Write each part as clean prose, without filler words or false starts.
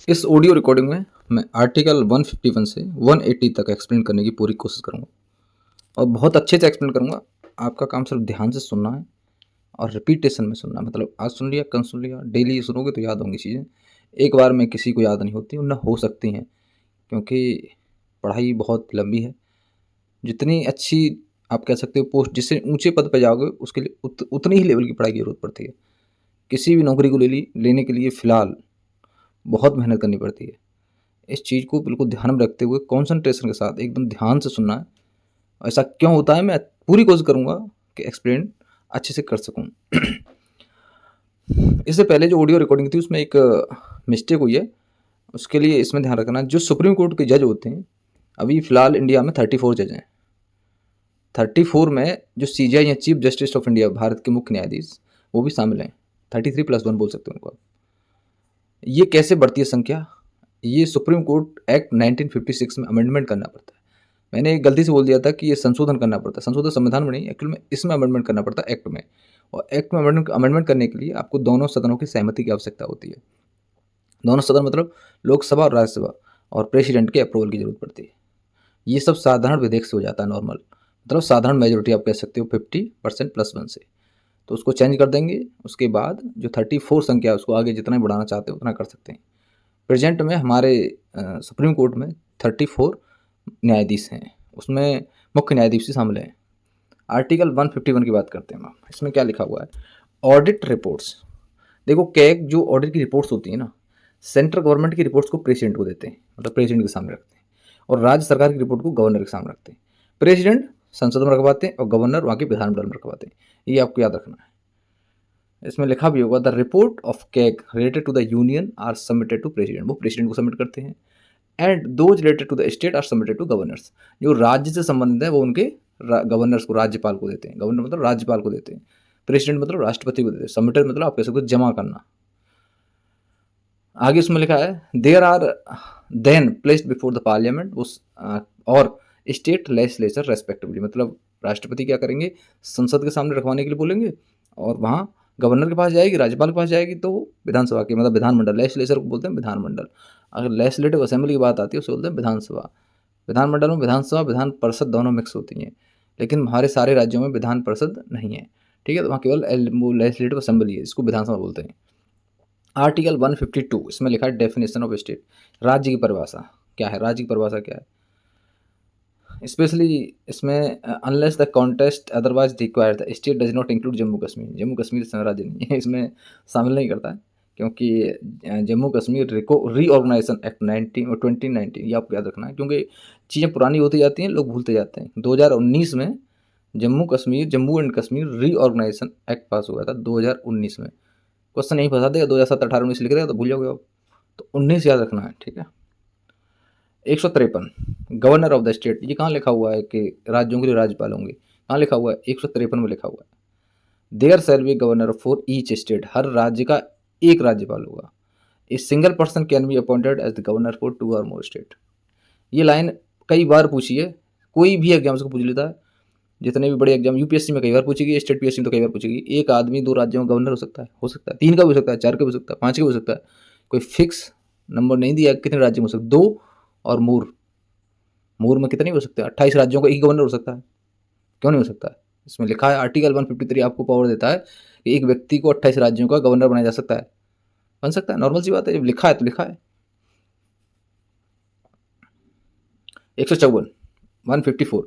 इस audio recording में मैं आर्टिकल 151 से 180 तक एक्सप्लेन करने की पूरी कोशिश करूँगा और बहुत अच्छे से एक्सप्लेन करूँगा। आपका काम सिर्फ ध्यान से सुनना है और रिपीटेशन में सुनना है। मतलब आज सुन लिया, कल सुन लिया, डेली सुनोगे तो याद होंगी चीज़ें। एक बार में किसी को याद नहीं होती, ना हो सकती हैं, क्योंकि पढ़ाई बहुत लंबी है। जितनी अच्छी आप कह सकते हो पोस्ट, जिससे ऊंचे पद पर जाओगे, उसके लिए उतनी ही लेवल की पढ़ाई की जरूरत पड़ती है। किसी भी नौकरी को लेने के लिए फ़िलहाल बहुत मेहनत करनी पड़ती है। इस चीज़ को बिल्कुल ध्यान में रखते हुए कॉन्सन्ट्रेशन के साथ एकदम ध्यान से सुनना है। ऐसा क्यों होता है, मैं पूरी कोशिश करूँगा कि एक्सप्लेन अच्छे से कर सकूँ। इससे पहले जो ऑडियो रिकॉर्डिंग थी उसमें एक मिस्टेक हुई है, उसके लिए इसमें ध्यान रखना। जो सुप्रीम कोर्ट के जज होते हैं, अभी फ़िलहाल इंडिया में 34 जज हैं। 34 में जो CJI या chief justice of India, Bharat के मुख्य न्यायाधीश, वो भी शामिल हैं। 33+1 बोल सकते हैं उनको। ये कैसे बढ़ती है संख्या? ये सुप्रीम कोर्ट एक्ट 1956 में अमेंडमेंट करना पड़ता है। मैंने गलती से बोल दिया था कि ये संशोधन करना पड़ता है। संशोधन संविधान में नहीं, एक्चुअल में इसमें अमेंडमेंट करना पड़ता है, एक्ट में। और एक्ट में अमेंडमेंट करने के लिए आपको दोनों सदनों की सहमति की आवश्यकता होती है। दोनों सदन मतलब लोकसभा और राज्यसभा, और प्रेसिडेंट के अप्रूवल की जरूरत पड़ती है। ये सब साधारण विधेयक से हो जाता है, नॉर्मल, मतलब साधारण मेजोरिटी आप कह सकते हो 50%+1 से। तो उसको चेंज कर देंगे। उसके बाद जो 34 संख्या है, उसको आगे जितना बढ़ाना चाहते हैं उतना कर सकते हैं। प्रेजेंट में हमारे सुप्रीम कोर्ट में 34 न्यायाधीश हैं, उसमें मुख्य न्यायाधीश भी शामिल हैं। आर्टिकल 151 की बात करते हैं हम। इसमें क्या लिखा हुआ है? Audit reports. देखो, कैग जो ऑडिट की रिपोर्ट्स होती है ना, सेंट्रल गवर्नमेंट की रिपोर्ट्स को प्रेसिडेंट को देते हैं, मतलब प्रेसिडेंट के सामने रखते हैं, और राज्य सरकार की रिपोर्ट को गवर्नर के सामने रखते हैं। प्रेसिडेंट संसद में रखवाते हैं और गवर्नर वहाँ के विधानमंडल में रखवाते हैं। ये आपको याद रखना है। इसमें लिखा भी होगा, the report of CAG related to the union are submitted to president. वो प्रेसिडेंट को सबमिट करते हैं। And those related to the state are submitted to governors. जो राज्य से संबंधित है वो उनके गवर्नर्स को, राज्यपाल को देते हैं। गवर्नर मतलब राज्यपाल को देते हैं। प्रेसिडेंट मतलब राष्ट्रपति को देते हैं। सबमिटेड मतलब आप कह सकते हो जमा करना। आगे उसमें लिखा है, there are then placed before the parliament और स्टेट लेजिस्लेचर रेस्पेक्टिवली। मतलब राष्ट्रपति क्या करेंगे, संसद के सामने रखवाने के लिए बोलेंगे, और वहाँ गवर्नर के पास जाएगी, राज्यपाल के पास जाएगी, तो विधानसभा के, मतलब विधानमंडल, लेजिस्लेचर को बोलते हैं विधानमंडल। अगर लेजिस्लेटिव असेंबली की बात आती है उसे बोलते हैं विधानसभा। विधानमंडल में विधानसभा विधान परिषद दोनों मिक्स होती हैं, लेकिन हमारे सारे राज्यों में विधान परिषद नहीं है, ठीक है। तो वहाँ केवल लेजिस्लेटिव असेंबली है, इसको विधानसभा बोलते हैं। आर्टिकल 152, इसमें लिखा है डेफिनेशन ऑफ स्टेट। राज्य की परिभाषा क्या है? राज्य की परिभाषा क्या है? स्पेशली इसमें unless the contest otherwise required the state does not include Jammu Kashmir. Jammu Kashmir इसमें राज्य नहीं है, इसमें शामिल नहीं करता है, क्योंकि जम्मू कश्मीर रीऑर्गेनाइजेशन एक्ट 2019, ये आपको याद रखना है, क्योंकि चीज़ें पुरानी होती जाती हैं, लोग भूलते जाते हैं। 2019 में Jammu and Kashmir reorganisation act pass हुआ था 2019 में। क्वेश्चन यही फंसा देगा, 2007, 18, 19 लिख देगा तो भूल जाओगे आप। तो 19 याद रखना है, ठीक है। 153, गवर्नर ऑफ द स्टेट। ये कहाँ लिखा हुआ है कि राज्यों के लिए राज्यपाल होंगे? कहाँ लिखा हुआ है? 153 में लिखा हुआ है, there shall be governor for each state. हर राज्य का एक राज्यपाल होगा। A single person can be appointed as the governor for 2 और मोर स्टेट। ये लाइन कई बार पूछी है, कोई भी एग्जाम से पूछ लेता है। जितने भी बड़े एग्जाम, यूपीएससी में कई बार पूछेगी, स्टेट पीएससी में तो कई बार पूछेगी। एक आदमी 2 राज्यों में गवर्नर हो सकता है? हो सकता है। 3 का भी हो सकता है, 4 का भी हो सकता है, 5 का भी हो सकता है। कोई फिक्स नंबर नहीं दिया कितने राज्य में हो सकते। 2 और मूर में कितने हो सकते हैं? 28 राज्यों का एक गवर्नर हो सकता है, क्यों नहीं हो सकता है? इसमें लिखा है, आर्टिकल 153 आपको पावर देता है कि एक व्यक्ति को 28 राज्यों का गवर्नर बनाया जा सकता है। बन सकता है, नॉर्मल सी बात है, जब लिखा है तो लिखा है। 154, 154,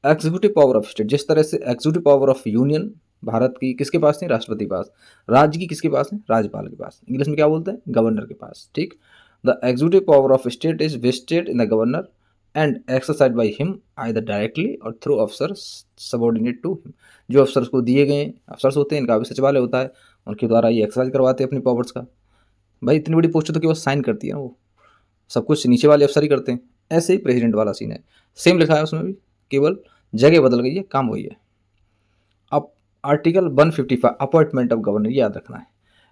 एग्जीक्यूटिव पावर ऑफ स्टेट। जिस तरह से executive power of union Bharat की किसके पास थी? राष्ट्रपति के पास। राज्य की किसके पास है? राज्यपाल के पास। इंग्लिश में क्या बोलते हैं? गवर्नर के पास, ठीक। The executive power of state is vested in the governor and exercise by him either directly or through अफसर सबॉर्डिनेट टू हिम। जो अफसर्स को दिए गए अफसर्स होते हैं, इनका भी सचिवालय होता है, उनके द्वारा ये एक्सरसाइज करवाते हैं अपनी पावर्स का। भाई इतनी बड़ी पोस्ट तो केवल साइन करती है ना, वो सब कुछ नीचे वाले अफसर ही करते हैं। ऐसे ही प्रेसिडेंट वाला सीन है, सेम लिखा है उसमें भी, केवल जगह बदल गई है, काम वही है। अब आर्टिकल 155, अपॉइंटमेंट ऑफ गवर्नर, याद रखना है।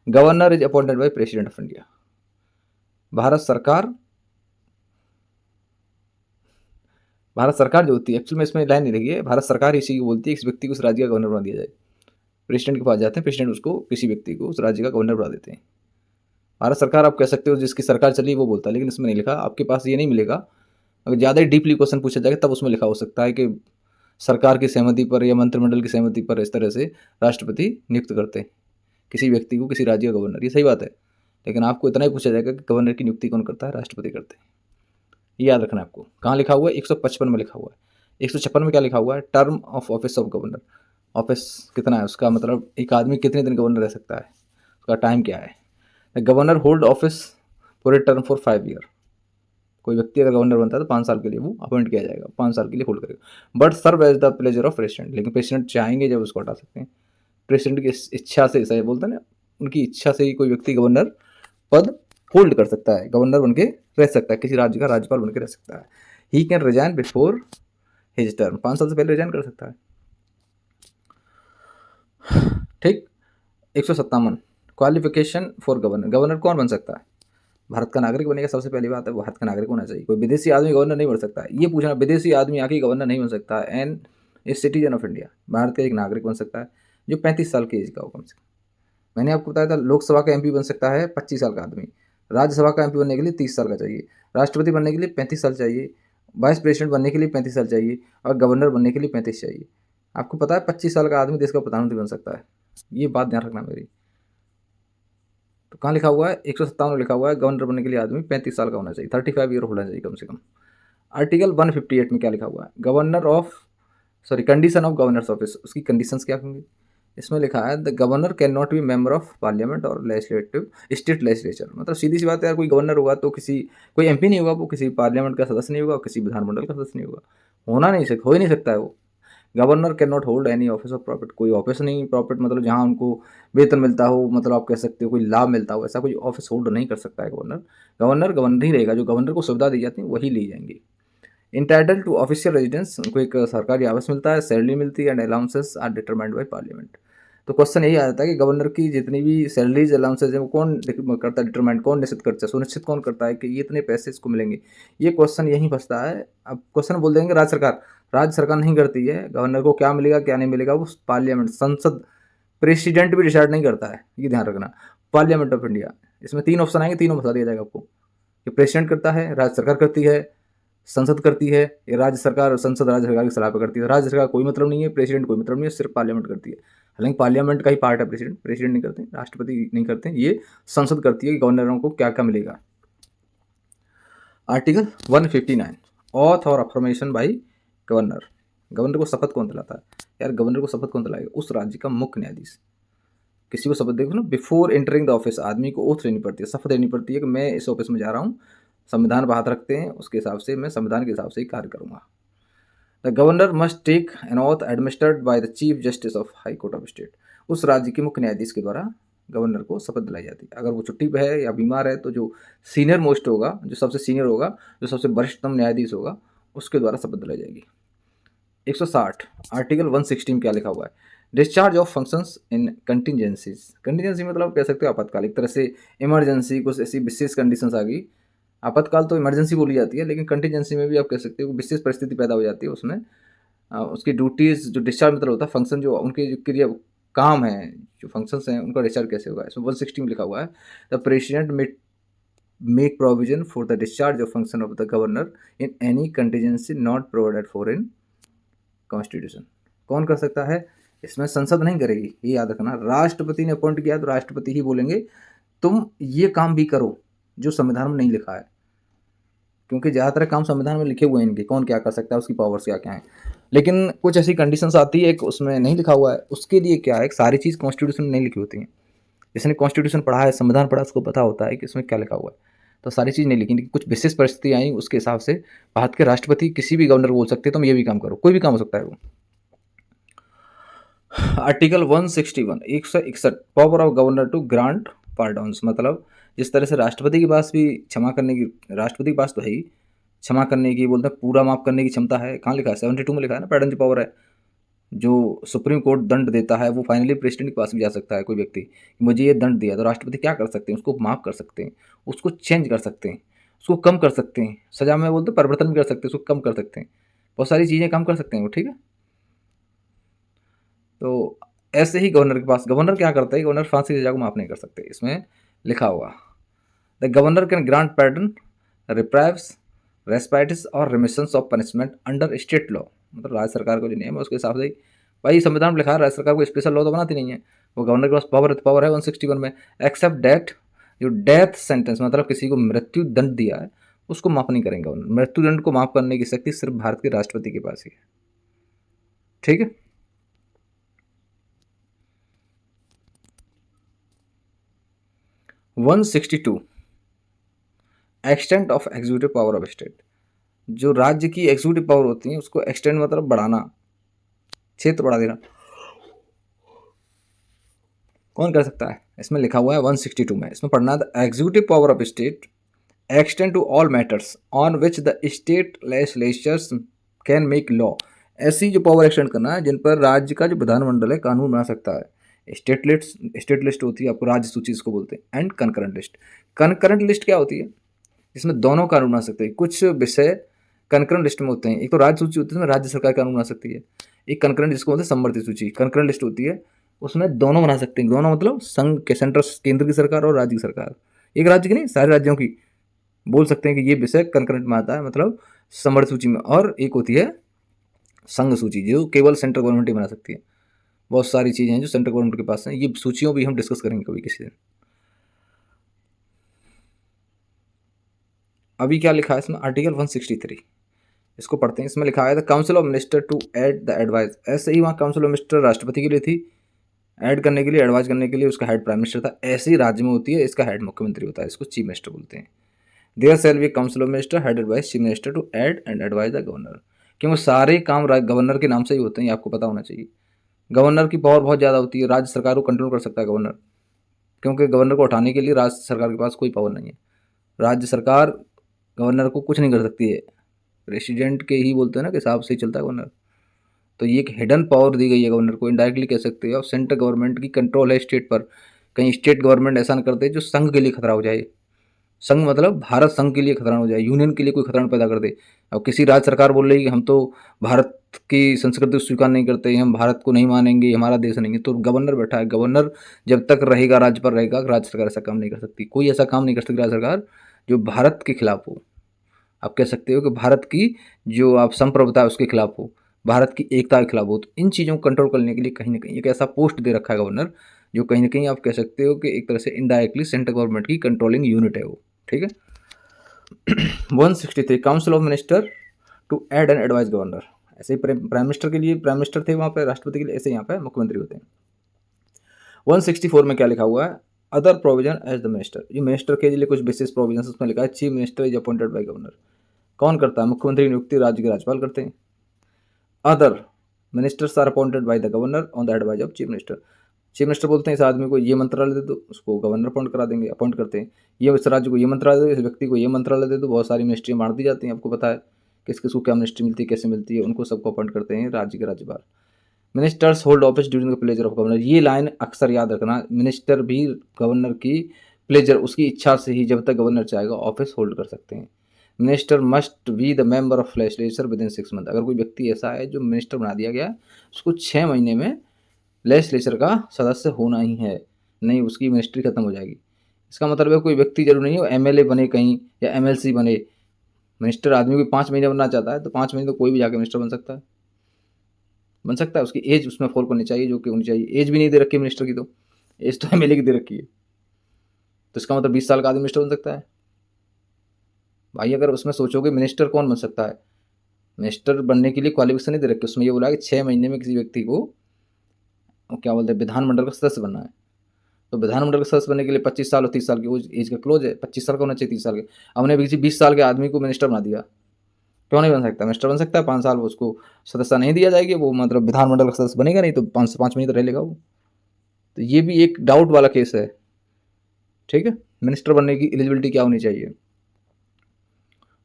Governor is appointed by president of India. Bharat सरकार जो होती है, एक्चुअल में इसमें लाइन नहीं लगी है, भारत सरकार इसी को बोलती है इस व्यक्ति को उस राज्य का गवर्नर बना दिया जाए। प्रेसिडेंट के पास जाते हैं, प्रेसिडेंट उसको, किसी व्यक्ति को उस राज्य का गवर्नर बना देते हैं। भारत सरकार आप कह सकते हो जिसकी सरकार चली वो बोलता है, लेकिन इसमें नहीं लिखा। आपके पास ये नहीं मिलेगा। अगर ज़्यादा ही डीपली क्वेश्चन पूछा जाएगा तब उसमें लिखा हो सकता है कि सरकार की सहमति पर या मंत्रिमंडल की सहमति पर इस तरह से राष्ट्रपति नियुक्त करते हैं किसी व्यक्ति को, किसी राज्य का गवर्नर। ये सही बात है, लेकिन आपको इतना ही पूछा जाएगा कि गवर्नर की नियुक्ति कौन करता है? राष्ट्रपति करते हैं। ये याद रखना है आपको। कहाँ लिखा हुआ है? 155 में लिखा हुआ है। 156 में क्या लिखा हुआ है? Term of office of governor. Office कितना है उसका, मतलब एक आदमी कितने दिन गवर्नर रह सकता है, उसका टाइम क्या है। Governor hold office for a term for 5 year. कोई व्यक्ति अगर गवर्नर बनता है तो 5 साल के लिए वो अपॉइंट किया जाएगा, 5 साल के लिए होल्ड करेगा। But serve as the pleasure of president. लेकिन प्रेसिडेंट चाहेंगे जब उसको हटा सकते हैं। प्रेसिडेंट की इच्छा से, ऐसा बोलते हैं ना, उनकी इच्छा से ही कोई व्यक्ति गवर्नर पद होल्ड कर सकता है, गवर्नर बन के रह सकता है, किसी राज्य का राज्यपाल बन के रह सकता है। He can resign before his term. 5 साल से पहले रिजाइन कर सकता है। ठीक। 157 क्वालिफिकेशन फॉर गवर्नर। गवर्नर कौन बन सकता है? भारत का नागरिक बनेगा। सबसे पहली बात है भारत का नागरिक होना चाहिए। कोई विदेशी आदमी गवर्नर नहीं बन सकता है। ये पूछना, विदेशी आदमी आके गवर्नर नहीं बन सकता है। And a citizen of India, Bharat का एक नागरिक बन सकता है जो 35 साल की एज का हो कम से कम। मैंने आपको बताया था लोकसभा का एमपी बन सकता है 25 साल का आदमी। राज्यसभा का एमपी बनने के लिए 30 साल का चाहिए। राष्ट्रपति बनने के लिए 35 साल चाहिए। वाइस प्रेसिडेंट बनने के लिए 35 साल चाहिए। और गवर्नर बनने के लिए 35 चाहिए। आपको पता है 25 साल का आदमी देश का प्रधानमंत्री बन सकता है। ये बात ध्यान रखना मेरी। तो कहाँ लिखा हुआ है? 157 में लिखा हुआ है गवर्नर बनने के लिए आदमी 35 साल का होना चाहिए, 35 ईयर होना चाहिए कम से कम। आर्टिकल 158 में क्या लिखा हुआ है? Governor of condition of governors office. उसकी कंडीशंस क्या होंगी? इसमें लिखा है the governor can not be member of parliament और लेजिस्लेटिव स्टेट लेजिस्लेचर। मतलब सीधी सी बात है यार, कोई गवर्नर होगा तो कोई एमपी नहीं होगा, वो किसी पार्लियामेंट का सदस्य नहीं होगा, किसी विधानमंडल का सदस्य नहीं होगा। हो ही नहीं सकता है वो। Governor can not hold any office of profit. कोई ऑफिस नहीं, प्रॉफिट मतलब जहाँ उनको वेतन मिलता हो, मतलब आप कह सकते हो कोई लाभ मिलता हो, ऐसा कोई ऑफिस होल्ड नहीं कर सकता है गवर्नर। गवर्नर ही रहेगा। जो गवर्नर को सुविधा दी जाती है वही ली जाएंगी। इंटाइटल टू ऑफिशियल रेजिडेंस, उनको एक सरकारी आवास मिलता है, सैलरी मिलती है, and allowances are determined by parliament. तो क्वेश्चन यही आ जाता है कि गवर्नर की जितनी भी सैलरीज अलाउंसेज है वो कौन करता है डिटरमाइंड, कौन निश्चित करता है, सुनिश्चित कौन करता है कि ये इतने पैसे इसको मिलेंगे। ये क्वेश्चन यहीं फंसता है। अब क्वेश्चन बोल देंगे राज्य सरकार। राज्य सरकार नहीं करती है। गवर्नर को क्या मिलेगा क्या नहीं मिलेगा वो पार्लियामेंट, संसद, प्रेसिडेंट भी डिसाइड नहीं करता है। ये ध्यान रखना। पार्लियामेंट ऑफ इंडिया, इसमें 3 ऑप्शन आएंगे, तीनों बता दिया जाएगा आपको कि प्रेसिडेंट करता है, राज्य सरकार करती है, संसद करती है, या राज्य सरकार, संसद राज्य सरकार की सलाह पर करती है। राज्य सरकार कोई मतलब नहीं है, प्रेसिडेंट कोई मतलब नहीं है, सिर्फ पार्लियामेंट करती है। हालांकि पार्लियामेंट का ही पार्ट है प्रेसिडेंट। प्रेसिडेंट नहीं करते, राष्ट्रपति नहीं करते, ये संसद करती है कि गवर्नरों को क्या क्या मिलेगा। आर्टिकल 159 ऑथ और अफर्मेशन बाई गवर्नर। गवर्नर को शपथ कौन दिलाता है? यार गवर्नर को शपथ कौन दिलाएगा? उस राज्य का मुख्य न्यायाधीश। किसी को शपथ देखो ना, बिफोर एंटरिंग द ऑफिस आदमी को ओथ लेनी पड़ती है, शपथ लेनी पड़ती है कि मैं इस ऑफिस में जा रहा हूँ, संविधान पर हाथ रखते हैं, उसके हिसाब से मैं संविधान के हिसाब से ही कार्य करूँगा। The governor must take an oath administered by the chief justice of high court of state. उस राज्य के मुख्य न्यायाधीश के द्वारा गवर्नर को शपथ दिलाई जाती है। अगर वो छुट्टी पे है या बीमार है तो जो सीनियर मोस्ट होगा, जो सबसे सीनियर होगा, जो सबसे वरिष्ठतम न्यायाधीश होगा, उसके द्वारा शपथ दिलाई जाएगी। 160 आर्टिकल 116 क्या लिखा हुआ है? Discharge of functions in contingencies. Contingency मतलब कह सकते हो आपातकाल, एक तरह से इमरजेंसी, कुछ ऐसी विशेष कंडीशंस आ गई। आपातकाल तो इमरजेंसी बोली जाती है, लेकिन कंटिजेंसी में भी आप कह सकते हो विशेष परिस्थिति पैदा हो जाती है। उसमें उसकी ड्यूटीज़, जो डिस्चार्ज मतलब होता है फंक्शन, जो उनके जो क्रिया काम है, जो फंक्शंस हैं, उनका डिस्चार्ज कैसे होगा। इसमें 160 में लिखा हुआ है the president make provision for the discharge of function of the governor in any contingency not provided for in constitution. कौन कर सकता है? इसमें संसद नहीं करेगी, ये याद रखना। राष्ट्रपति ने अपॉइंट किया तो राष्ट्रपति ही बोलेंगे तुम ये काम भी करो जो संविधान में नहीं लिखा है, क्योंकि ज़्यादातर काम संविधान में लिखे हुए हैं इनके, कौन क्या कर सकता है, उसकी पावर्स क्या क्या हैं। लेकिन कुछ ऐसी कंडीशंस आती है एक उसमें नहीं लिखा हुआ है, उसके लिए क्या है, सारी चीज़ कॉन्स्टिट्यूशन में नहीं लिखी होती हैं। जिसने कॉन्स्टिट्यूशन पढ़ा है, संविधान पढ़ा, उसको पता होता है कि इसमें क्या लिखा हुआ है। तो सारी चीज़ नहीं लिखी, लेकिन कुछ विशेष परिस्थिति आई, उसके हिसाब से भारत के राष्ट्रपति किसी भी गवर्नर को बोल सकते हैं तुम ये भी काम करो, कोई भी काम हो सकता है वो। Article 161 161 power of governor to grant pardons. मतलब जिस तरह से राष्ट्रपति के पास भी क्षमा करने की, राष्ट्रपति के पास तो है ही क्षमा करने की, बोलते हैं पूरा माफ करने की क्षमता है। कहाँ लिखा है? 72 में लिखा है ना, पार्डन की पावर है। जो सुप्रीम कोर्ट दंड देता है वो फाइनली प्रेसिडेंट के पास भी जा सकता है। कोई व्यक्ति मुझे ये दंड दिया, तो राष्ट्रपति क्या कर सकते हैं? उसको माफ़ कर सकते हैं, उसको चेंज कर सकते हैं, उसको कम कर सकते हैं, सजा में बोलते परिवर्तन भी कर सकते हैं, उसको कम कर सकते हैं, बहुत सारी चीज़ें कम कर सकते हैं वो। ठीक है, तो ऐसे ही गवर्नर के पास, गवर्नर क्या करता है? गवर्नर फांसी की सजा को माफ़ नहीं कर सकते, इसमें लिखा हुआ। द गवर्नर कैन ग्रांट पैर्डन, रिप्राइव्स, रेस्पाइटिस और remissions of punishment under state law. मतलब राज्य सरकार को जो नियम है उसके हिसाब से भाई संविधान में लिखा है, राज्य सरकार को स्पेशल लॉ तो बनाती नहीं है, वो गवर्नर के पास पावर है 161 में, एक्सेप्ट डेट जो डेथ सेंटेंस मतलब किसी को मृत्यु दंड दिया है उसको माफ नहीं करेंगे गवर्नर। मृत्यु दंड को माफ करने की शक्ति सिर्फ भारत के राष्ट्रपति के पास ही है। ठीक है। One 62 extent of executive power of state. जो राज्य की एग्जीक्यूटिव पावर होती है उसको एक्सटेंड मतलब बढ़ाना, क्षेत्र बढ़ा देना। कौन कर सकता है? इसमें लिखा हुआ है 162 में, इसमें पढ़ना the executive power of state extend to all matters on which the state legislatures can make law. ऐसी जो पावर एक्सटेंड करना है जिन पर राज्य का जो विधानमंडल है कानून बना सकता है। स्टेट लिस्ट होती है आपको राज्य सूची इसको बोलते हैं, and concurrent list. Concurrent list क्या होती है? जिसमें दोनों कानून बना सकते हैं। कुछ विषय कंकरेंट लिस्ट में होते हैं, एक तो राज्य सूची होती है जिसमें राज्य सरकार कानून बना सकती है, एक कंकरेंट जिसको बोलते हैं समवर्ती सूची। कंकरेंट लिस्ट होती है उसमें दोनों बना सकते हैं, दोनों मतलब संघ के सेंट्रल केंद्र की सरकार और राज्य की सरकार, एक राज्य की नहीं सारे राज्यों की बोल सकते हैं कि ये विषय कंकरेंट में आता है मतलब समवर्ती सूची में। और एक होती है संघ सूची जो केवल सेंट्रल गवर्नमेंट ही बना सकती है। बहुत सारी चीज़ें हैं जो सेंट्रल गवर्नमेंट के पास हैं, ये सूचियों भी हम डिस्कस करेंगे कभी किसी दिन। अभी क्या लिखा है इसमें? आर्टिकल 163 इसको पढ़ते हैं। इसमें लिखा है the council of minister to aid the advice. ऐसे ही वहाँ काउंसिल ऑफ मिनिस्टर राष्ट्रपति के लिए थी, ऐड करने के लिए एडवाइस करने के लिए उसका हेड प्राइम मिनिस्टर था। ऐसे ही राज्य में होती है, इसका हेड मुख्यमंत्री होता है, इसको चीफ मिनिस्टर बोलते हैं। There shall be council of minister headed by chief minister to aid and advise the governor. क्योंकि सारे काम गवर्नर के नाम से ही होते हैं, ये आपको पता होना चाहिए। गवर्नर की पावर बहुत ज़्यादा होती है, राज्य सरकार को कंट्रोल कर सकता है गवर्नर, क्योंकि गवर्नर को हटाने के लिए राज्य सरकार के पास कोई पावर नहीं है। राज्य सरकार गवर्नर को कुछ नहीं कर सकती है, प्रेसिडेंट के ही बोलते हैं ना कि हिसाब से ही चलता है गवर्नर। तो ये एक हिडन पावर दी गई है गवर्नर को, इनडायरेक्टली कह सकते हैं। और सेंट्रल गवर्नमेंट की कंट्रोल है स्टेट पर। कहीं स्टेट गवर्नमेंट ऐसा न करते जो संघ के लिए खतरा हो जाए। संघ मतलब भारत संघ के लिए खतरा हो जाए, यूनियन के लिए कोई खतरा पैदा कर दे। अब किसी राज्य सरकार बोल रही है कि हम तो भारत की संस्कृति को स्वीकार नहीं करते, हम भारत को नहीं मानेंगे, हमारा देश नहीं है, तो गवर्नर बैठा है, गवर्नर जब तक रहेगा राज्य पर रहेगा, राज्य सरकार ऐसा काम नहीं कर सकती। कोई ऐसा काम नहीं कर सकती राज्य सरकार जो भारत के खिलाफ हो। आप कह सकते हो कि भारत की जो आप संप्रभुता है उसके खिलाफ हो, भारत की एकता के खिलाफ हो। तो इन चीज़ों को कंट्रोल करने के लिए कहीं ना कहीं एक ऐसा पोस्ट दे रखा है गवर्नर, जो कहीं ना कहीं आप कह सकते हो कि एक तरह से इनडायरेक्टली सेंट्रल गवर्नमेंट की कंट्रोलिंग यूनिट है वो। ठीक है। 163 council of minister to aid and advise governor. ऐसे ही प्राइम मिनिस्टर के लिए प्राइम मिनिस्टर थे वहाँ पे, राष्ट्रपति के लिए ऐसे यहाँ पे मुख्यमंत्री होते हैं। 164 में क्या लिखा हुआ है? Other provision as the minister. ये मिनिस्टर के लिए कुछ बेसिस प्रोविजन उसमें लिखा है। Chief minister is appointed by governor. कौन करता है? मुख्यमंत्री की नियुक्ति राज्य के राज्यपाल करते हैं। Other ministers are appointed by the governor on the advice of chief minister. Chief minister बोलते हैं इस आदमी को ये मंत्रालय दे दो, उसको गवर्नर अपॉइंट करा देंगे, अपॉइंट करते हैं। ये इस राज्य को ये मंत्रालय दे दो, इस व्यक्ति को ये मंत्रालय दे दो। बहुत सारी मिनिस्ट्री बांट दी जाती हैं, आपको पता है किस किस को क्या मिनिस्ट्री मिलती है, कैसे मिलती है, उनको सबको अपॉइंट करते हैं राज्य के राज्यपाल। Ministers hold office during the pleasure of governor. ये लाइन अक्सर याद रखना, मिनिस्टर भी गवर्नर की प्लेजर, उसकी इच्छा से ही जब तक गवर्नर चाहेगा ऑफिस होल्ड कर सकते हैं। Minister must be the member of legislature with in 6 month. अगर कोई व्यक्ति ऐसा है जो मिनिस्टर बना दिया गया, उसको 6 महीने में लेजिस्लेचर का सदस्य होना ही है, नहीं उसकी मिनिस्ट्री खत्म हो जाएगी। इसका मतलब है कोई व्यक्ति जरूर नहीं हो एमएलए बने कहीं या एमएलसी बने। मिनिस्टर आदमी कोई 5 महीने बनना चाहता है तो 5 महीने तो कोई भी जाके मिनिस्टर बन सकता है। उसकी एज उसमें फॉल करनी चाहिए जो कि होनी चाहिए। एज भी नहीं दे रखी मिनिस्टर की, तो एज तो एमएलए की दे रखी है। तो इसका मतलब 20 साल का आदमी मिनिस्टर बन सकता है भाई। अगर उसमें सोचोगे मिनिस्टर कौन बन सकता है, मिनिस्टर बनने के लिए क्वालिफिकेशन नहीं दे रखी, उसमें ये बोला कि 6 महीने में किसी व्यक्ति को क्या बोलते हैं विधानमंडल का सदस्य बनना है। तो विधानमंडल का सदस्य बनने के लिए 25 साल और 30 साल की एज का क्लोज है। 25 साल का होना चाहिए, 30 साल के। हमने किसी 20 साल के आदमी को मिनिस्टर बना दिया, क्यों नहीं बन सकता? मिनिस्टर बन सकता है। 5 साल उसको सदस्य नहीं दिया जाएगी, वो मतलब विधानमंडल का सदस्य बनेगा नहीं, तो 5 महीने तो रह लेगा वो। तो ये भी एक डाउट वाला केस है। ठीक है, मिनिस्टर बनने की एलिजिबिलिटी क्या होनी चाहिए?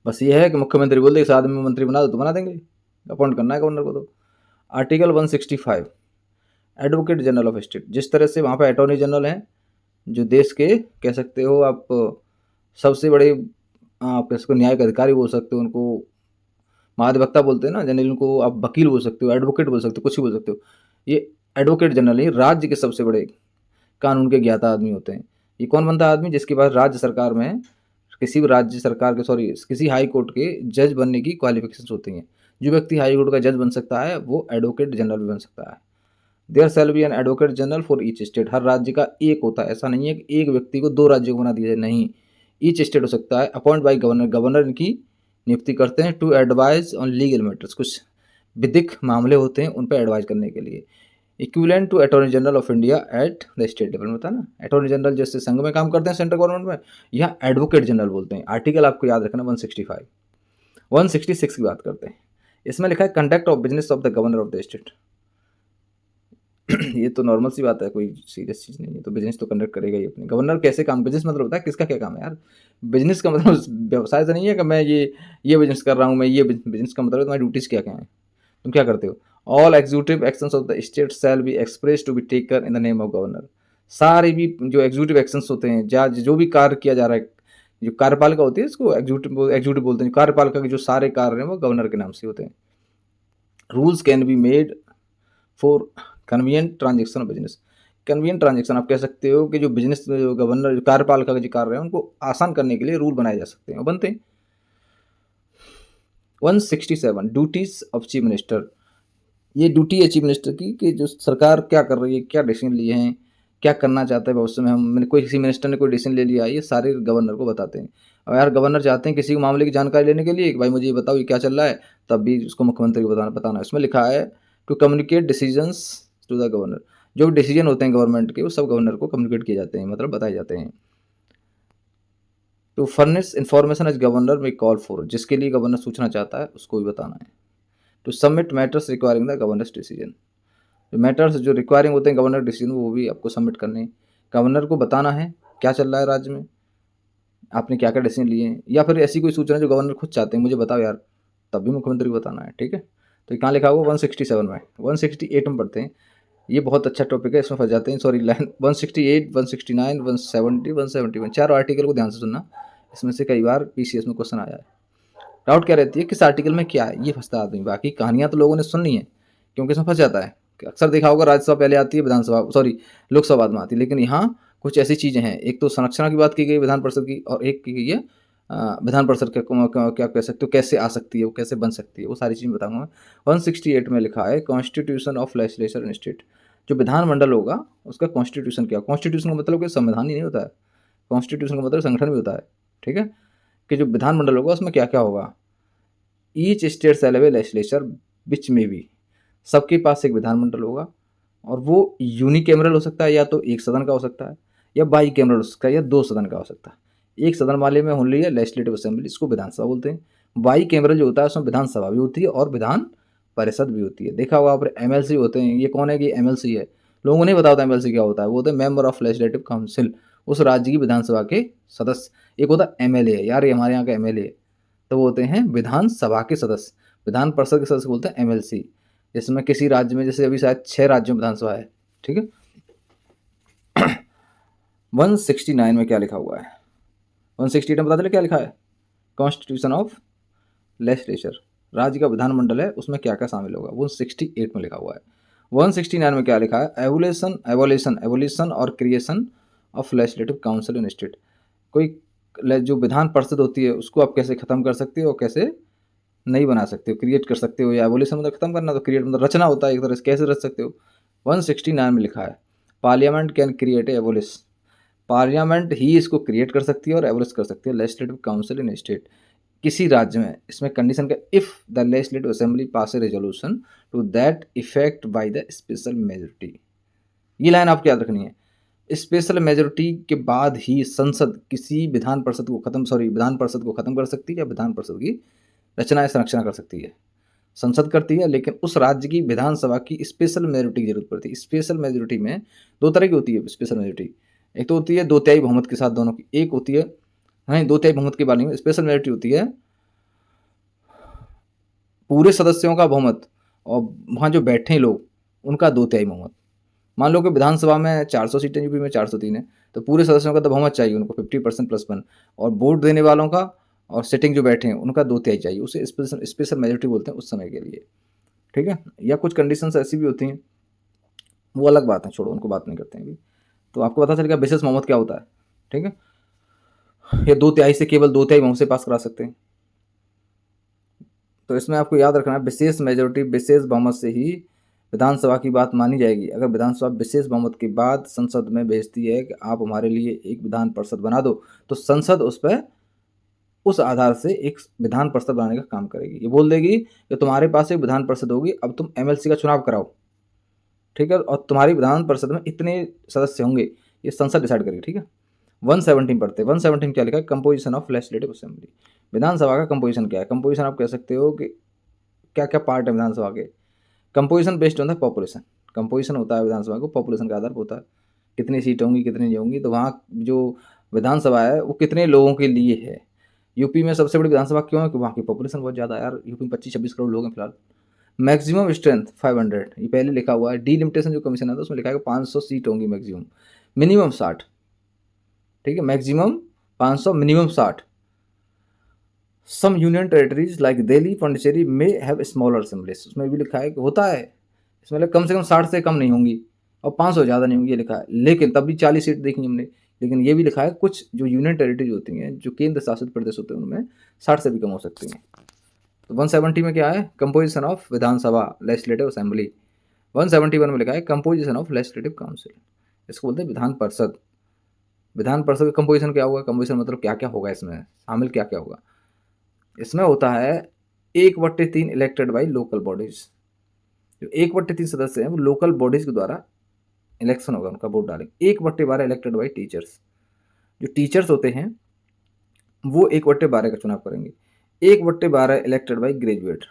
बस ये है कि मुख्यमंत्री बोल दे इस आदमी में मंत्री बना दो तो बना देंगे, अपॉइंट करना है गवर्नर को। तो article 165 advocate general of state. जिस तरह से वहाँ पे अटॉर्नी जनरल हैं जो देश के कह सकते हो आप सबसे बड़े, आप इसको न्याय के अधिकारी बोल सकते हो, उनको महाधिवक्ता बोलते हैं ना जनरल, उनको आप वकील बोल सकते हो, एडवोकेट बोल सकते हो, कुछ भी बोल सकते हो। ये एडवोकेट जनरल ही राज्य के सबसे बड़े कानून के ज्ञाता आदमी होते हैं। ये कौन बनता है आदमी? जिसके पास राज्य सरकार में किसी भी राज्य सरकार के किसी हाई कोर्ट के जज बनने की क्वालिफिकेशंस होती हैं। जो व्यक्ति हाई कोर्ट का जज बन सकता है वो एडवोकेट जनरल भी बन सकता है। There shall be an advocate general for each state. हर राज्य का एक होता है, ऐसा नहीं है कि एक व्यक्ति को 2 राज्यों को बना दिया जाए, नहीं। ईच स्टेट हो सकता है। अपॉइंट बाय गवर्नर, गवर्नर इनकी नियुक्ति करते हैं। To advise on legal matters, कुछ विधिक मामले होते हैं उन पर एडवाइज करने के लिए। Equivalent to attorney general of India at the state level में होता है ना। अटॉर्नी जनरल जैसे संघ में काम करते हैं सेंट्रल गवर्नमेंट में, यहाँ एडवोकेट जनरल बोलते हैं। आर्टिकल आपको याद रखना 165। 166 की बात करते हैं। इसमें लिखा है conduct of business of the governor of the state. ये तो नॉर्मल सी बात है, कोई सीरियस चीज़ नहीं है। तो बिजनेस तो कंडक्ट करेगा ही अपने। गवर्नर कैसे काम, बिजनेस मतलब होता है किसका क्या काम है यार। बिजनेस का मतलब व्यवसाय से नहीं है कि मैं ये बिजनेस कर रहा हूँ, मैं ये बिजनेस का मतलब तुम्हारी ड्यूटीज़ क्या क्या है, तुम क्या करते हो। All executive actions of the state shall be express to be taken in the name of governor. सारे भी जो एग्जीक्यूटिव एक्शंस होते हैं, जो भी कार्य किया जा रहा है, जो कार्यपालिका होती है इसको एग्जीक्यूटिव बोलते हैं। कार्यपालिका के जो सारे कार्य हैं वो गवर्नर के नाम से होते हैं। Rules can be made for convenient transaction of business. Convenient transaction आप कह सकते हो कि जो बिजनेस जो गवर्नर जो कार्यपालिका के जो कार्य हैं उनको आसान करने के लिए रूल बनाए जा सकते हैं और बनते हैं। 167 ड्यूटीज ऑफ चीफ मिनिस्टर। ये ड्यूटी है चीफ मिनिस्टर की कि जो सरकार क्या कर रही है, क्या डिसीजन लिए हैं, क्या करना चाहता है भविष्य में। हम कोई किसी मिनिस्टर ने कोई डिसीजन ले लिया, ये सारे गवर्नर को बताते हैं। और यार गवर्नर चाहते हैं किसी मामले की जानकारी लेने के लिए कि भाई मुझे ये बताओ ये क्या चल रहा है, तब भी उसको मुख्यमंत्री को बताना। इसमें लिखा है to communicate decisions to the governor. जो डिसीजन होते हैं गवर्नमेंट के वो सब गवर्नर को कम्युनिकेट किए जाते हैं, मतलब बताए जाते हैं। To furnish information as governor may call for, जिसके लिए गवर्नर सूचना चाहता है उसको भी बताना है। To submit matters requiring the governor's decision. जो मैटर्स जो रिक्वायरिंग होते हैं गवर्नर डिसीजन वो भी आपको सबमिट करने हैं। गवर्नर को बताना है क्या चल रहा है राज्य में, आपने क्या क्या डिसीजन लिए हैं, या फिर ऐसी कोई सूचना जो गवर्नर खुद चाहते हैं मुझे बताओ यार, तब भी मुख्यमंत्री को बताना है। ठीक है, तो ये कहाँ लिखा हुआ 167 में। 168 में पढ़ते हैं। ये बहुत अच्छा टॉपिक है, इसमें फंस जाते हैं। सॉरी, लाइन 168, 169, 170, 171 चार आर्टिकल को ध्यान से सुनना। इसमें से कई बार पीसीएस में क्वेश्चन आया है। डाउट क्या रहती है किस आर्टिकल में क्या है, ये फंसता आदमी। बाकी कहानियाँ तो लोगों ने सुन ली हैं, क्योंकि इसमें फंस जाता है। अक्सर देखा होगा राज्यसभा पहले आती है, लोकसभा बाद में आती है। लेकिन यहाँ कुछ ऐसी चीज़ें हैं, एक तो संरचना की बात की गई विधान परिषद की, और एक की गई है विधान परिषद क्या कह सकते हो, कैसे आ सकती है, वो कैसे बन सकती है, वो सारी चीज़ें बताऊंगा मैं। 168 में लिखा है constitution of legislature in state. जो विधानमंडल होगा उसका कॉन्स्टिट्यूशन क्या। कॉन्स्टिट्यूशन का मतलब कि संविधान ही नहीं होता है, कॉन्स्टिट्यूशन का मतलब संगठन भी होता है। ठीक है, कि जो विधानमंडल होगा उसमें क्या क्या होगा। Each state shall have a legislature which may be. सबके पास एक विधानमंडल होगा, और वो यूनिकैमरल हो सकता है, या तो एक सदन का हो सकता है, या बाई कैमरल हो सकता है, या 2 सदन का हो सकता है। एक सदन वाले में होने है लेजिस्लेटिव असेंबली, इसको विधानसभा बोलते हैं। बाई कैमरल जो होता है उसमें विधानसभा भी होती है और विधान परिषद भी होती है। देखा होगा आप एमएलसी होते हैं, ये कौन है कि एमएलसी है, लोगों को नहीं पता होता एमएलसी क्या होता है। वो होते हैं मेंबर ऑफ लेजिस्लेटिव काउंसिल, उस राज्य की विधानसभा के सदस्य। एक होता है एमएलए, यार ये हमारे यहाँ का एमएलए, तो वो होते हैं विधानसभा के सदस्य। विधान परिषद के सदस्य बोलते हैं एमएलसी। जिसमें किसी राज्य में, जैसे अभी शायद 6 राज्यों में विधानसभा है। ठीक है, 169 में क्या लिखा हुआ है, 168 में बता दें क्या लिखा है। कॉन्स्टिट्यूशन ऑफ लेजिस्लेचर, राज्य का विधानमंडल है उसमें क्या क्या शामिल होगा, 168 में लिखा हुआ है। 169 में क्या लिखा है, एवोल्यूशन और creation of legislative council in state. कोई जो विधान परिषद होती है उसको आप कैसे खत्म कर सकते हो और कैसे नहीं बना सकते हो, क्रिएट कर सकते हो। या एवोल्यूशन मतलब खत्म करना, तो क्रिएट मतलब रचना होता है एक तरह से, कैसे रच सकते हो। 169 में लिखा है parliament can create a abolish. Parliament ही इसको क्रिएट कर सकती है और एवोलिश कर सकती है लेजिस्लेटिव काउंसिल इन स्टेट किसी राज्य में। इसमें कंडीशन का if the legislative assembly pass a resolution to that effect by the special majority. ये लाइन आपको याद रखनी है। स्पेशल मेजोरिटी के बाद ही संसद किसी विधान परिषद को खत्म कर सकती है, या विधान परिषद की रचना या संरचना कर सकती है। संसद करती है, लेकिन उस राज्य की विधानसभा की स्पेशल मेजोरिटी की जरूरत पड़ती है। स्पेशल मेजोरिटी में 2 तरह की होती है स्पेशल मेजोरिटी। एक तो होती है 2/3 बहुमत के साथ दोनों की, एक होती है 2/3 बहुमत के बाद नहीं। स्पेशल मेजोरिटी होती है पूरे सदस्यों का बहुमत, और वहाँ जो बैठे हैं लोग उनका 2/3 बहुमत। मान लो कि विधानसभा में 400 सीटें, यूपी में 403 है, तो पूरे सदस्यों का तो बहुमत चाहिए उनको 50% + 1, और वोट देने वालों का और सिटिंग जो बैठे हैं उनका 2/3 चाहिए। उसे स्पेशल मेजोरिटी बोलते हैं उस समय के लिए। ठीक है, या कुछ कंडीशंस ऐसी भी होती हैं, वो अलग बात है, छोड़ो उनको बात नहीं करते हैं अभी। तो आपको पता चल गया विशेष बहुमत क्या होता है। ठीक है, या 2/3 से, केवल 2/3 बहुमत से पास करा सकते हैं। तो इसमें आपको याद रखना है, विशेष मेजोरिटी विशेष बहुमत से ही विधानसभा की बात मानी जाएगी। अगर विधानसभा विशेष बहुमत के बाद संसद में भेजती है कि आप हमारे लिए एक विधान परिषद बना दो, तो संसद उस पर उस आधार से एक विधान परिषद बनाने का काम करेगी। ये बोल देगी कि तुम्हारे पास एक विधान परिषद होगी, अब तुम एमएलसी का चुनाव कराओ, ठीक है, और तुम्हारी विधान परिषद में इतने सदस्य होंगे, ये संसद डिसाइड करेगी, ठीक है। 117 पढ़ते हैं। 117 क्या लिखा है, कंपोजिशन ऑफ लेजिस्लेटिव असेंबली। विधानसभा का कंपोजिशन क्या है, कंपोजिशन आप कह सकते हो कि क्या क्या पार्ट है विधानसभा के। Composition based on the population, composition होता है विधानसभा को पॉपुलेशन के आधार पर होता है, कितनी सीट होंगी कितनी नहीं होंगी। तो वहाँ जो विधानसभा है वो कितने लोगों के लिए है। यूपी में सबसे बड़ी विधानसभा क्यों है, कि वहाँ की पॉपुलेशन बहुत ज़्यादा है यार, यूपी में 25-26 करोड़ लोग हैं फिलहाल। मैक्सिमम स्ट्रेंथ 500, ये पहले लिखा हुआ है। डीलिमिटेशन जो कमीशन आता है उसमें लिखा है कि 500 सीट होंगी मैक्सिमम, मिनिमम 60, ठीक है, maximum 500, minimum 60। Some union territories like Delhi, Pondicherry may have smaller assemblies, उसमें भी लिखा है कि होता है इसमें कम से कम 60 से कम नहीं होंगी और 500 ज़्यादा नहीं होंगी, ये लिखा है। लेकिन तब भी 40 सीट देखी हमने। लेकिन ये भी लिखा है कुछ जो यूनियन टेरिटरीज होती हैं, जो केंद्र शासित प्रदेश होते हैं, उनमें 60 से भी कम हो सकती हैं। तो 170 में क्या है, composition of Vidhan Sabha legislative assembly. 171 में लिखा है कंपोजिशन ऑफ लेजिस्लेटिव काउंसिल, इसको बोलते हैं विधान परिषद। विधान परिषद का कंपोजिशन क्या होगा, कंपोजिशन मतलब क्या क्या होगा, इसमें शामिल क्या क्या होगा। इसमें होता है 1/3 इलेक्टेड बाई लोकल बॉडीज। जो 1/3 सदस्य हैं वो लोकल बॉडीज के द्वारा इलेक्शन होगा, उनका वोट डालेंगे। 1/12 इलेक्टेड बाई टीचर्स, जो टीचर्स होते हैं वो 1/12 का चुनाव करेंगे। 1/12 इलेक्टेड बाई ग्रेजुएट,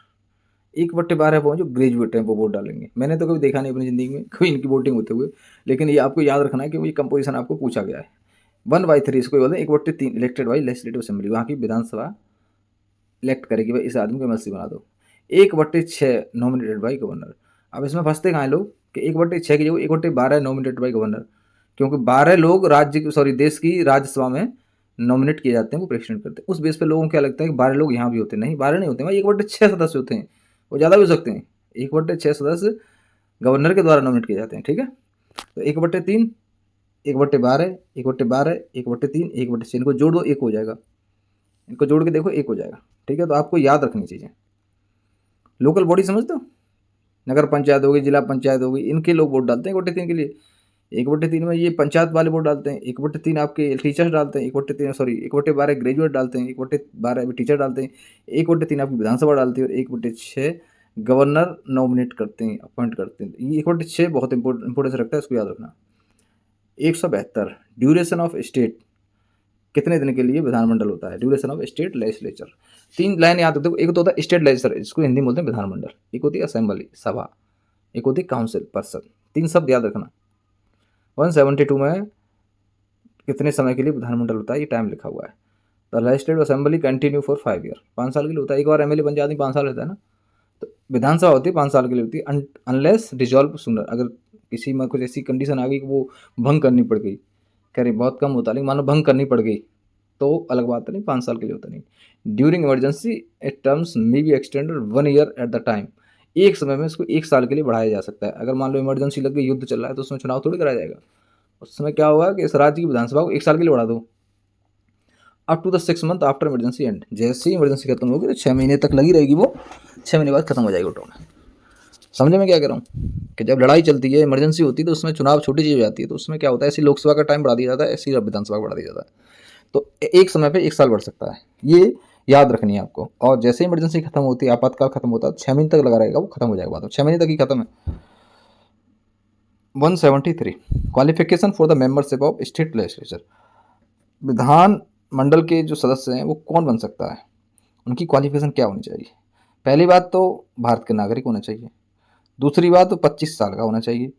1/12 वो जो ग्रेजुएट हैं वो वोट डालेंगे। मैंने तो कभी देखा नहीं अपनी ज़िंदगी में कोई इनकी वोटिंग होते हुए, लेकिन ये आपको याद रखना है कि ये कंपोजिशन आपको पूछा गया है। 1/3 इसको बोलते हैं 1/3 इलेक्टेड बाई लेजिस्लेटिव असेंबली, वहाँ की विधानसभा इलेक्ट करेगी, भाई इस आदमी को एमएलसी बना दो। 1/6 नॉमिनेटेड बाई गवर्नर। अब इसमें फंसते कहाँ हैं लोग कि 1/6 की जगह 1/12 नॉमिनेटेड बाई गवर्नर, क्योंकि 12 लोग राज्य की देश की राज्यसभा में नॉमिनेट किए जाते हैं, वो प्रेसिडेंट करते हैं। उस बेस पे लोगों को क्या लगता है कि 12 लोग यहाँ भी होते हैं, नहीं 12 नहीं होते हैं भाई, 1/6 सदस्य होते हैं, वो ज़्यादा भी हो सकते हैं। 1/6 सदस्य गवर्नर के द्वारा नॉमिनेट किए जाते हैं, ठीक है। तो 1/3, 1/12, 1/12, 1/3, 1/6, इनको जोड़ दो, एक हो जाएगा। इनको जोड़ के देखो, एक हो जाएगा, ठीक है। तो आपको याद रखनी चीज़ें। लोकल बॉडी समझते हो, नगर पंचायत होगी, जिला पंचायत होगी, इनके लोग वोट डालते हैं 1/3 के लिए। 1/3 में ये पंचायत वाले वोट डालते हैं, 1/3 आपके टीचर्स डालते हैं, 1/12 ग्रेजुएट डालते हैं, 1/12 भी टीचर डालते हैं, 1/3 आपकी विधानसभा डालती है, और 1/6 गवर्नर नॉमिनेट करते हैं, अपॉइंट करते हैं। ये 1/6 बहुत इंपॉर्टेंस रखता है, इसको याद रखना। 172 ड्यूरेशन ऑफ स्टेट, कितने दिन के लिए विधानमंडल होता है, duration of state legislature. 3 line याद रखते हो, एक तो होता है स्टेट लेजिस्लेचर, इसको हिंदी में बोलते हैं विधानमंडल, एक होती है असेंबली सभा, एक होती है काउंसिल परिषद। 3 शब्द याद रखना। 172 में कितने समय के लिए विधानमंडल होता है, ये टाइम लिखा हुआ है। The legislative assembly continue for 5 year, 5 साल के लिए होता है। एक बार एमएलए बन जाती है 5 साल रहता है ना, तो विधानसभा होती है 5 साल के लिए होती है, अनलेस डिजॉल्व सूनर। अगर किसी में कुछ ऐसी कंडीशन आ गई कि वो भंग करनी पड़ गई, कह रही बहुत कम होता, लेकिन मानो भंग करनी पड़ गई, तो अलग बात है, नहीं 5 साल के लिए होता नहीं। During emergency it terms may be extended 1 year at the time, एक समय में इसको 1 साल के लिए बढ़ाया जा सकता है। अगर मान लो इमरजेंसी लग गई, युद्ध चल रहा है, तो उसमें चुनाव थोड़ी कराया जाएगा। उस समय क्या होगा कि इस राज्य की विधानसभा को 1 साल के लिए बढ़ा दो, up to the 6 month after emergency end. जैसे ही इमरजेंसी खत्म होगी तो 6 महीने तक लगी रहेगी, वो 6 महीने बाद खत्म हो जाएगी टोन। समझे मैं क्या कह रहा हूँ, कि जब लड़ाई चलती है, इमरजेंसी होती है, तो उसमें चुनाव छोटी चीज़ हो जाती है, तो उसमें क्या होता है, ऐसी लोकसभा का टाइम बढ़ा दिया जाता है, ऐसी विधानसभा बढ़ा दिया जाता है। तो एक समय पे 1 साल बढ़ सकता है, ये याद रखनी है आपको। और जैसे इमरजेंसी खत्म होती है, आपातकाल खत्म होता है, 6 महीने तक लगा रहेगा, वो खत्म हो जाएगा बाद में, 6 महीने तक ही खत्म है। 173 qualification for the membership of state legislature. विधान मंडल के जो सदस्य हैं वो कौन बन सकता है, उनकी क्वालिफिकेशन क्या होनी चाहिए। पहली बात तो भारत के नागरिक होना चाहिए, दूसरी बात तो 25 साल का होना चाहिए,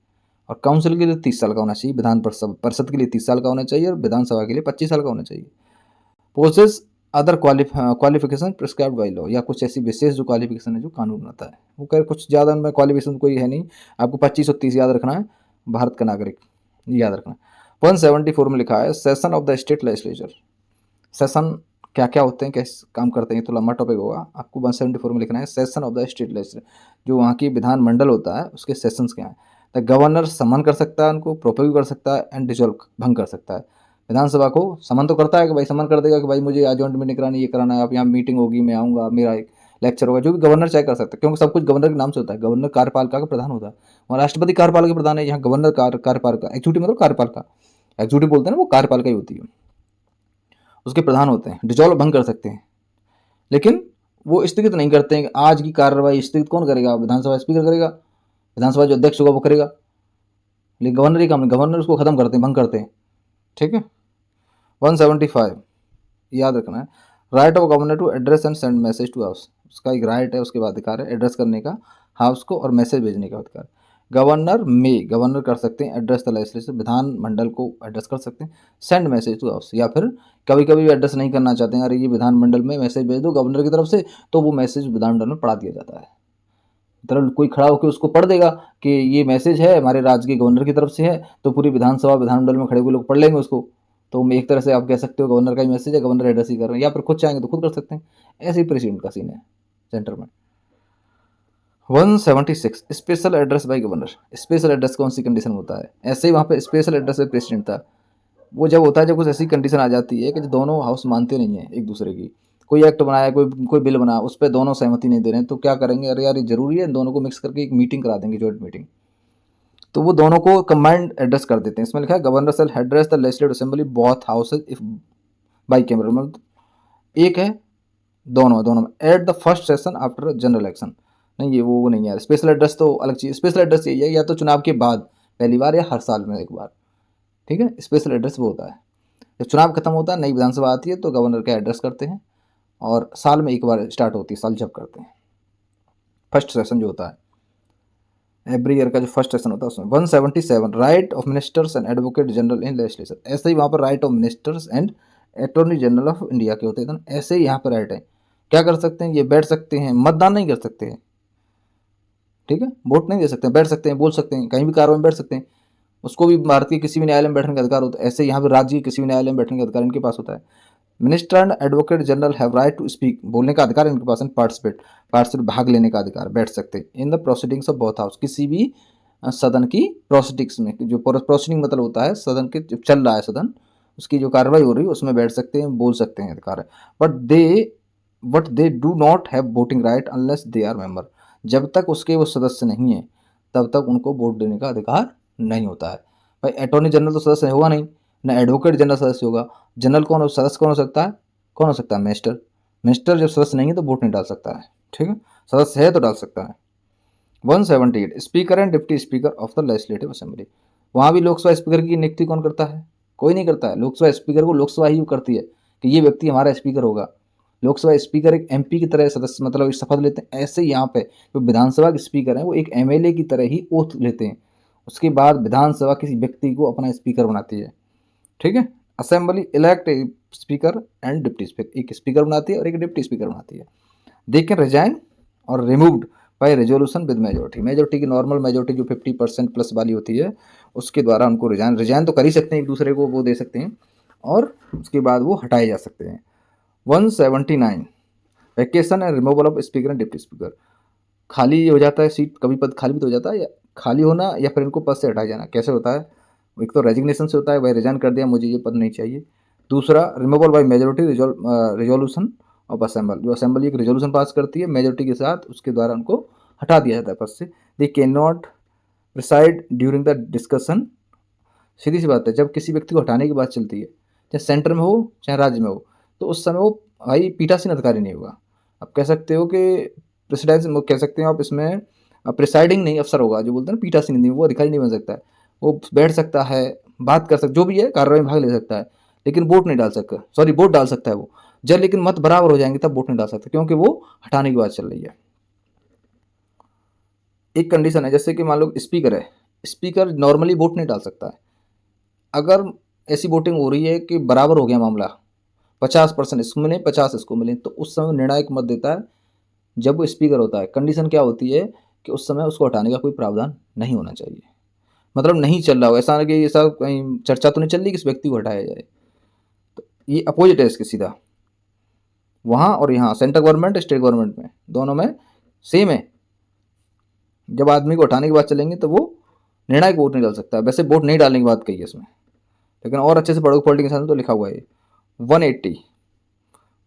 और काउंसिल के लिए 30 साल का होना चाहिए, विधान परिषद के लिए 30 साल का होना चाहिए, और विधानसभा के लिए 25 साल का होना चाहिए। Possess other qualification prescribed by law, या कुछ ऐसी विशेष जो क्वालिफिकेशन है जो कानून बनाता है। वो कह कुछ ज़्यादा उनमें क्वालिफिकेशन कोई है नहीं, आपको 25 और 30 याद रखना है, भारत का नागरिक याद रखना। 174 में लिखा है session of the state legislature. Session क्या क्या होते हैं, कैसे काम करते हैं, तो लंबा टॉपिक होगा, आपको 174 में लिखना है session of the state legislature, जो वहाँ की विधानमंडल होता है उसके सेशंस क्या हैं। द गवर्नर सम्मान कर सकता है उनको, प्रोपोग कर सकता है, एंड डिजॉल्व भंग कर सकता है। विधानसभा को समन तो करता है कि भाई समन कर देगा कि भाई मुझे आज जॉइंट मीटिंग करानी, ये कराना है, आप यहाँ मीटिंग होगी, मैं आऊँगा, मेरा एक लेक्चर होगा, जो भी गवर्नर चाहे कर सकता है, क्योंकि सब कुछ गवर्नर के नाम से होता है। गवर्नर कार्यपालिका का प्रधान होता है, वहाँ राष्ट्रपति कार्यपालिका के प्रधान है, यहाँ गवर्नर कार्यपालिका, एक्जीक्यूटिव मतलब कार्यपालिका, एक्जीक्यूटिव बोलते हैं ना, वो कार्यपालिका ही होती है, उसके प्रधान होते हैं। डिजॉल्व भंग कर सकते हैं, लेकिन वो स्थगित नहीं करते हैं। आज की कार्रवाई स्थगित कौन करेगा? विधानसभा स्पीकर करेगा, विधानसभा जो अध्यक्ष होगा वो करेगा, लेकिन गवर्नर ही काम नहीं, गवर्नर उसको खत्म करते हैं, भंग करते हैं। ठीक है। 175 याद रखना है, right of governor to address and send message to house, उसका एक राइट है, उसके बाद अधिकार है एड्रेस करने का हाउस को और मैसेज भेजने का अधिकार। गवर्नर कर सकते हैं एड्रेस द लेजिस्लेचर, विधानमंडल को एड्रेस कर सकते हैं, सेंड मैसेज टू हाउस, या फिर कभी कभी भी एड्रेस नहीं करना चाहते हैं, अरे ये विधानमंडल में मैसेज भेज दो गवर्नर की तरफ से, तो वो मैसेज विधानमंडल में पढ़ा दिया जाता है। मतलब कोई खड़ा होकर उसको पढ़ देगा कि ये मैसेज है हमारे राज्य के गवर्नर की तरफ से है, तो पूरी विधानसभा विधानमंडल में खड़े हुए लोग पढ़ लेंगे उसको, तो एक तरह से आप कह सकते हो गवर्नर का ही मैसेज है, गवर्नर एड्रेस ही कर रहे हैं, या फिर खुद चाहेंगे तो खुद कर सकते हैं। ऐसे ही प्रेसिडेंट का सीन है सेंटर में। 176 special address by governor, special address कौन सी कंडीशन होता है? ऐसे ही वहाँ पे स्पेशल एड्रेस बाय प्रेसिडेंट था, वो जब होता है जब कुछ ऐसी कंडीशन आ जाती है कि जो दोनों हाउस मानते नहीं है एक दूसरे की, कोई एक्ट बनाया, कोई बिल बना, उस पर दोनों सहमति नहीं दे रहे हैं, तो क्या करेंगे, अरे यार ये जरूरी है, दोनों को मिक्स करके एक मीटिंग करा देंगे, जॉइंट मीटिंग, तो वो दोनों को कंबाइंड एड्रेस कर देते हैं। इसमें लिखा है governor shall address the legislative assembly both houses if bicameral, मतलब एक है दोनों में at the first session after general election. नहीं, ये वो नहीं है, स्पेशल एड्रेस तो अलग चीज़, स्पेशल एड्रेस यही है या तो चुनाव के बाद पहली बार या हर साल में एक बार। ठीक है, स्पेशल एड्रेस वो होता है जब चुनाव खत्म होता है, नई विधानसभा आती है, तो गवर्नर का एड्रेस करते हैं, और साल में एक बार स्टार्ट होती है, साल जब करते हैं, फर्स्ट सेशन जो होता है एवरी ईयर का जो फर्स्ट सेशन होता है उसमें। 177 right of ministers and advocate general in legislature, ऐसे ही वहाँ पर right of ministers and attorney general of India के होते हैं, ऐसे ही यहाँ पर राइट है। क्या कर सकते हैं? ये बैठ सकते हैं, मतदान नहीं कर सकते हैं, ठीक है, वोट नहीं दे सकते हैं, बैठ सकते हैं, बोल सकते हैं, कहीं भी कार्य में बैठ सकते हैं, उसको भी भारत के किसी भी न्यायालय में बैठने का अधिकार होता है। ऐसे यहाँ पर राज्य के किसी भी न्यायालय में बैठने का अधिकार इनके पास होता है। Minister and advocate general have right to speak, बोलने का अधिकार इनके पास है। पार्टिसिपेट भाग लेने का अधिकार, बैठ सकते हैं in the proceedings of both house, किसी भी सदन की प्रोसीडिंग्स में, जो प्रोसीडिंग मतलब होता है सदन के जब चल रहा है सदन, उसकी जो कार्रवाई हो रही है उसमें बैठ सकते हैं, बोल सकते हैं, अधिकार है। But they do not have voting right unless they are member, जब तक उसके वो सदस्य नहीं है तब तक उनको वोट देने का अधिकार नहीं होता है। भाई अटॉर्नी जनरल तो सदस्य होगा नहीं, ना एडवोकेट जनरल सदस्य होगा। जनरल कौन हो, सदस्य कौन हो सकता है? कौन हो सकता है? मिनिस्टर। मिनिस्टर जब सदस्य नहीं है तो वोट नहीं डाल सकता है, ठीक है, सदस्य है तो डाल सकता है। 178 speaker and deputy speaker of the legislative assembly, वहाँ भी लोकसभा स्पीकर की नियुक्ति कौन करता है? कोई नहीं करता है। लोकसभा स्पीकर को लोकसभा ही करती है कि ये व्यक्ति हमारा स्पीकर होगा। लोकसभा स्पीकर एक एमपी की तरह सदस्य मतलब शपथ लेते हैं, ऐसे ही यहाँ पे जो विधानसभा के स्पीकर हैं वो एक एमएलए की तरह ही ओथ लेते हैं। उसके बाद विधानसभा किसी व्यक्ति को अपना स्पीकर बनाती है, ठीक है। Assembly elect a speaker and deputy speaker, एक स्पीकर बनाती है और एक डिप्टी स्पीकर बनाती है। दे कैन रिजाइन और removed by resolution with majority, majority की नॉर्मल मेजोरिटी जो 50% प्लस वाली होती है उसके द्वारा उनको रिजाइन तो कर ही सकते हैं, एक दूसरे को वो दे सकते हैं, और उसके बाद वो हटाए जा सकते हैं। 179 vacation and removal of speaker and deputy speaker, खाली हो जाता है सीट, कभी पद खाली भी तो हो जाता है, या खाली होना या फिर इनको पद से हटाया जाना। कैसे होता है? एक तो रेजिग्नेशन से होता है, भाई रिजाइन कर दिया, मुझे ये पद नहीं चाहिए। दूसरा removal by majority resolution of assemble, जो असेंबली एक रिजोल्यूशन पास करती है मेजोरिटी के साथ, उसके द्वारा उनको हटा दिया जाता है पद से। They can not preside during the discussion, सीधी सी बात है, जब किसी व्यक्ति को हटाने की बात चलती है, चाहे सेंटर में हो चाहे राज्य में हो, तो उस समय वो भाई पीठासीन अधिकारी नहीं होगा। आप कह सकते हो कि प्रेसिडेंस कह सकते हो आप, इसमें प्रिसाइडिंग नहीं अफसर होगा, जो बोलते हैं ना पीठासीन नहीं, वो अधिकारी नहीं बन सकता है। वो बैठ सकता है, बात कर सकता, जो भी है कार्रवाई में भाग ले सकता है, लेकिन वोट नहीं डाल सकता। सॉरी, वोट डाल सकता है वो जब, लेकिन मत बराबर हो जाएंगे तब वोट नहीं डाल सकता, क्योंकि वो हटाने की बात चल रही है। एक कंडीशन है, जैसे कि मान लो स्पीकर है, स्पीकर नॉर्मली वोट नहीं डाल सकता है। अगर ऐसी वोटिंग हो रही है कि बराबर हो गया मामला, 50% इसको मिले 50 इसको मिले, तो उस समय निर्णायक मत देता है जब वो स्पीकर होता है। कंडीशन क्या होती है कि उस समय उसको हटाने का कोई प्रावधान नहीं होना चाहिए, मतलब नहीं चल रहा हो, ऐसा कि ऐसा कहीं चर्चा तो नहीं चल रही कि इस व्यक्ति को हटाया जाए। तो ये अपोजिट है इसके सीधा, वहाँ और यहाँ सेंट्रल गवर्नमेंट स्टेट गवर्नमेंट में दोनों में सेम है। जब आदमी को हटाने की बात चलेंगे तो वो निर्णायक वोट नहीं डाल सकता। वैसे वोट नहीं डालने की बात कही है इसमें, लेकिन और अच्छे से पढ़ो पॉलिटिकल साइंस में तो लिखा हुआ है 180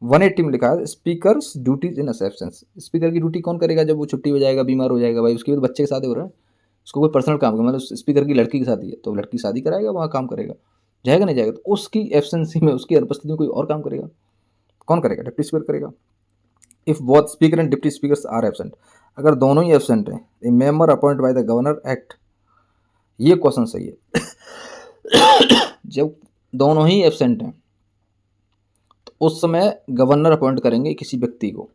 180 में लिखा है speakers duties in absence. Speaker की ड्यूटी कौन करेगा जब वो छुट्टी हो जाएगा, बीमार हो जाएगा? भाई उसके भी तो बच्चे की शादी हो रहा है, उसको कोई पर्सनल काम का, मतलब स्पीकर की लड़की की शादी है तो लड़की शादी कराएगा, वहाँ काम करेगा, जाएगा नहीं जाएगा? तो उसकी एब्सेंसी में, उसकी अनुपस्थिति में कोई और काम करेगा, कौन करेगा? डिप्टी स्पीकर करेगा। If both speaker and deputy speakers are absent, अगर दोनों ही एबसेंट हैं, a member appoint by the governor act, ये क्वेश्चन सही है। जब दोनों ही एबसेंट हैं तो उस समय गवर्नर अपॉइंट करेंगे किसी व्यक्ति को,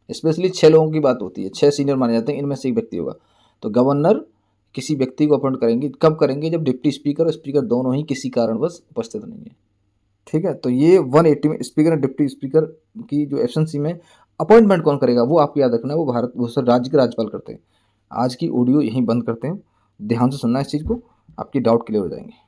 स्पेशली 6 लोगों की बात होती है, 6 सीनियर माने जाते हैं, इनमें से एक व्यक्ति होगा, तो गवर्नर किसी व्यक्ति को अपॉइंट करेंगे। कब करेंगे? जब डिप्टी स्पीकर और स्पीकर दोनों ही किसी कारणवश उपस्थित नहीं है। ठीक है, तो ये 180 में स्पीकर और डिप्टी स्पीकर की जो एब्सेंसी में अपॉइंटमेंट कौन करेगा, वो आपको याद रखना है, वो सर राज्य के राज्यपाल करते हैं। आज की ऑडियो यहीं बंद करते हैं, ध्यान से सुनना इस चीज़ को, आपकी डाउट क्लियर हो जाएंगे।